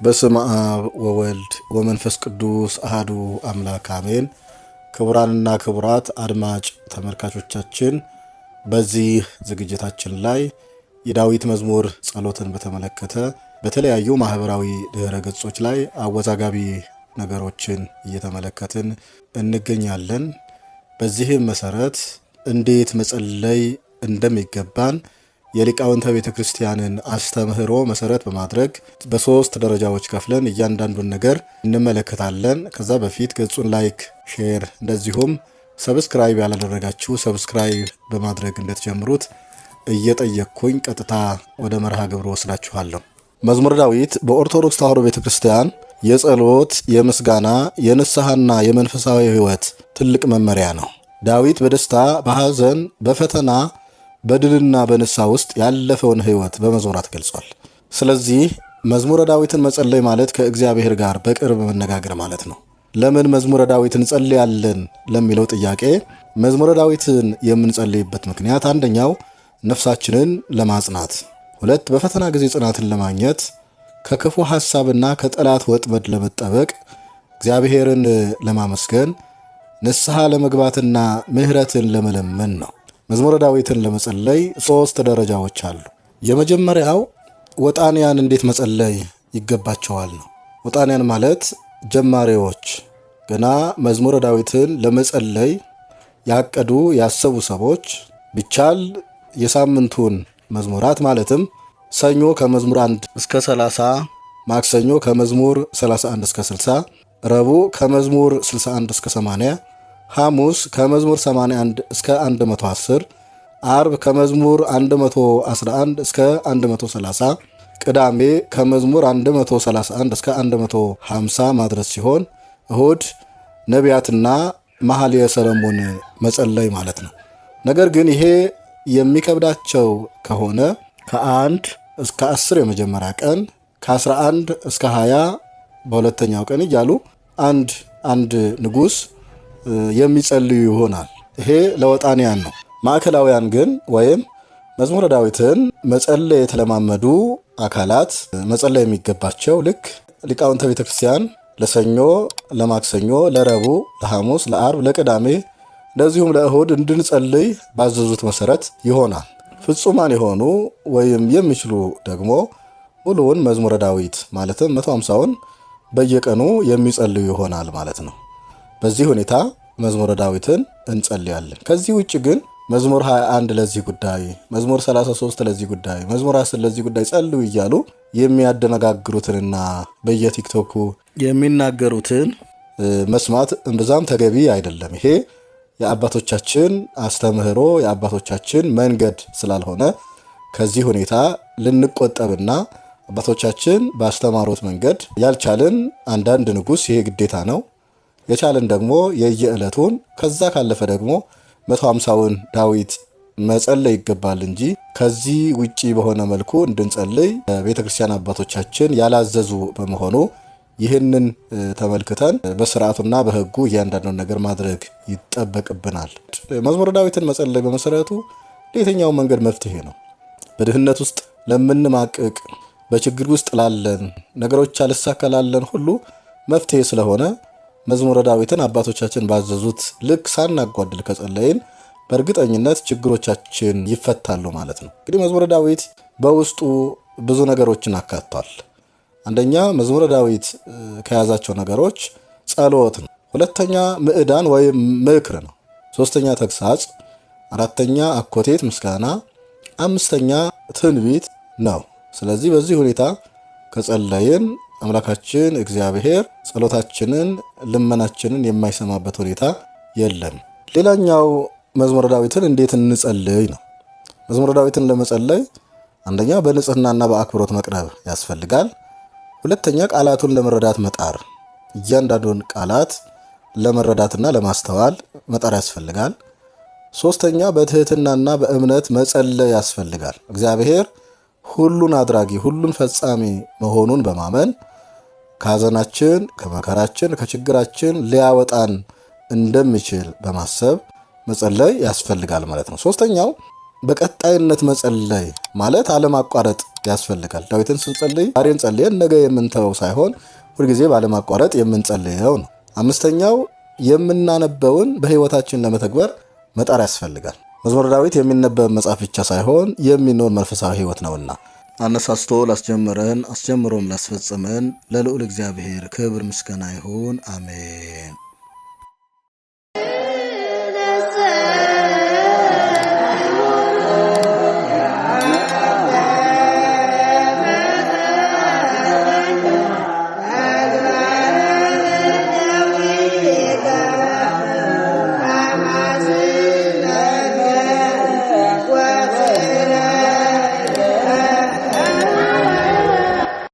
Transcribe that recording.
በስመ አብ ወወልድ ወመንፈስ ቅዱስ አሐዱ አምላክ አሜን። ክቡራንና ክቡራት አድማጭ ተመልካቾቻችን በዚህ ዝግጅታችን ላይ የዳዊት መዝሙር ጸሎትን በተመለከተ በተለያዩ ማህበራዊ ድህረ ገጾች ላይ አወዛጋቢ ነገሮችን እየተመለከትን እንገኛለን። በዚህም መሰረት እንዴት መጸለይ እንደሚገባን የሊቃውንተ ቤተክርስቲያንን አስተምህሮ መሰረት በማድረግ በሶስት ደረጃዎች ከፍለን እያንዳንዱን ነገር እንመለከታለን። ከዛ በፊት ገጹን ላይክ፣ ሼር እንደዚሁም ሰብስክራይብ ያላደረጋችሁ ሰብስክራይብ በማድረግ እንድትጀምሩት እየጠየቅኩኝ ቀጥታ ወደ መርሃ ግብሩ ወስዳችኋለሁ። መዝሙረ ዳዊት በኦርቶዶክስ ተዋሕዶ ቤተክርስቲያን የጸሎት፣ የምስጋና፣ የንስሐና የመንፈሳዊ ሕይወት ትልቅ መመሪያ ነው። ዳዊት በደስታ፣ በሐዘን፣ በፈተና፣ በድልና በንስሐ ውስጥ ያለፈውን ሕይወት በመዝሙራት ገልጿል። ስለዚህ መዝሙረ ዳዊትን መጸለይ ማለት ከእግዚአብሔር ጋር በቅርብ መነጋገር ማለት ነው። ለምን መዝሙረ ዳዊትን እንጸልያለን ለሚለው ጥያቄ መዝሙረ ዳዊትን የምንጸልይበት ምክንያት አንደኛው ነፍሳችንን ለማጽናት፣ ሁለት በፈተና ጊዜ ጽናትን ለማግኘት፣ ከክፉ ሐሳብና ከጠላት ወጥመድ ለመጠበቅ፣ እግዚአብሔርን ለማመስገን፣ ንስሐ ለመግባትና ምሕረትን ለመለመን ነው። መዝሙረ ዳዊትን ለመጸለይ ሶስት ደረጃዎች አሉ። የመጀመሪያው ወጣንያን እንዴት መጸለይ ይገባቸዋል ነው። ወጣንያን ማለት ጀማሪዎች፣ ገና መዝሙረ ዳዊትን ለመጸለይ ያቀዱ ያሰቡ ሰዎች ቢቻል የሳምንቱን መዝሙራት ማለትም ሰኞ ከመዝሙር 1 እስከ 30፣ ማክሰኞ ከመዝሙር 31 እስከ 60፣ ረቡዕ ከመዝሙር 61 እስከ 80፣ ሐሙስ ከመዝሙር 81 እስከ 110፣ አርብ ከመዝሙር 111 እስከ 130፣ ቅዳሜ ከመዝሙር 131 እስከ 150 ማድረስ ሲሆን እሁድ ነቢያትና መኃልየ ሰሎሞን መጸለይ ማለት ነው። ነገር ግን ይሄ የሚከብዳቸው ከሆነ ከ1 እስከ 10 የመጀመሪያ ቀን፣ ከ11 እስከ 20 በሁለተኛው ቀን እያሉ አንድ ንጉሥ የሚጸልዩ ይሆናል። ይሄ ለወጣንያን ነው። ማዕከላውያን ግን ወይም መዝሙረ ዳዊትን መጸለይ የተለማመዱ አካላት መጸለይ የሚገባቸው ልክ ሊቃውንተ ቤተክርስቲያን ለሰኞ፣ ለማክሰኞ፣ ለረቡዕ፣ ለሐሙስ፣ ለአርብ፣ ለቅዳሜ እንደዚሁም ለእሁድ እንድንጸልይ ባዘዙት መሰረት ይሆናል። ፍጹማን የሆኑ ወይም የሚችሉ ደግሞ ሙሉውን መዝሙረ ዳዊት ማለትም 150ውን በየቀኑ የሚጸልዩ ይሆናል ማለት ነው። በዚህ ሁኔታ መዝሙረ ዳዊትን እንጸልያለን። ከዚህ ውጭ ግን መዝሙር 21 ለዚህ ጉዳይ፣ መዝሙር 33 ለዚህ ጉዳይ፣ መዝሙር 10 ለዚህ ጉዳይ ጸልዩ እያሉ የሚያደነጋግሩትንና በየቲክቶኩ የሚናገሩትን መስማት እምብዛም ተገቢ አይደለም። ይሄ የአባቶቻችን አስተምህሮ የአባቶቻችን መንገድ ስላልሆነ ከዚህ ሁኔታ ልንቆጠብና አባቶቻችን ባስተማሩት መንገድ ያልቻልን አንዳንድ ንጉሥ ይሄ ግዴታ ነው፣ የቻልን ደግሞ የየዕለቱን ከዛ ካለፈ ደግሞ 150ውን ዳዊት መጸለይ ይገባል እንጂ ከዚህ ውጪ በሆነ መልኩ እንድንጸልይ ቤተክርስቲያን አባቶቻችን ያላዘዙ በመሆኑ ይህንን ተመልክተን በስርዓቱና በሕጉ እያንዳንዱን ነገር ማድረግ ይጠበቅብናል። መዝሙረ ዳዊትን መጸለይ በመሰረቱ ለየትኛው መንገድ መፍትሄ ነው። በድህነት ውስጥ ለምንማቅቅ፣ በችግር ውስጥ ላለን፣ ነገሮች አልሳካላለን ሁሉ መፍትሄ ስለሆነ መዝሙረ ዳዊትን አባቶቻችን ባዘዙት ልክ ሳናጓድል ከጸለይን በእርግጠኝነት ችግሮቻችን ይፈታሉ ማለት ነው። እንግዲህ መዝሙረ ዳዊት በውስጡ ብዙ ነገሮችን አካቷል። አንደኛ መዝሙረ ዳዊት ከያዛቸው ነገሮች ጸሎት ነው። ሁለተኛ ምዕዳን ወይም ምክር ነው። ሶስተኛ ተግሳጽ፣ አራተኛ አኮቴት ምስጋና፣ አምስተኛ ትንቢት ነው። ስለዚህ በዚህ ሁኔታ ከጸለይን አምላካችን እግዚአብሔር ጸሎታችንን ልመናችንን የማይሰማበት ሁኔታ የለም። ሌላኛው መዝሙረ ዳዊትን እንዴት እንጸልይ ነው። መዝሙረ ዳዊትን ለመጸለይ አንደኛ በንጽህናና በአክብሮት መቅረብ ያስፈልጋል። ሁለተኛ ቃላቱን ለመረዳት መጣር፣ እያንዳንዱን ቃላት ለመረዳትና ለማስተዋል መጣር ያስፈልጋል። ሶስተኛ በትህትናና በእምነት መጸለይ ያስፈልጋል። እግዚአብሔር ሁሉን አድራጊ ሁሉን ፈጻሚ መሆኑን በማመን ከሐዘናችን፣ ከመከራችን፣ ከችግራችን ሊያወጣን እንደሚችል በማሰብ መጸለይ ያስፈልጋል ማለት ነው። ሶስተኛው በቀጣይነት መጸለይ ማለት አለማቋረጥ ያስፈልጋል። ዳዊትን ስንጸልይ ዛሬን ጸልየን ነገ የምንተወው ሳይሆን ሁልጊዜ ባለማቋረጥ የምንጸልየው ነው። አምስተኛው የምናነበውን በሕይወታችን ለመተግበር መጣር ያስፈልጋል። መዝሙረ ዳዊት የሚነበብ መጽሐፍ ብቻ ሳይሆን የሚኖር መንፈሳዊ ሕይወት ነውና። አነሳስቶ ላስጀመረን አስጀምሮም ላስፈጸመን ለልዑል እግዚአብሔር ክብር ምስጋና ይሁን፣ አሜን።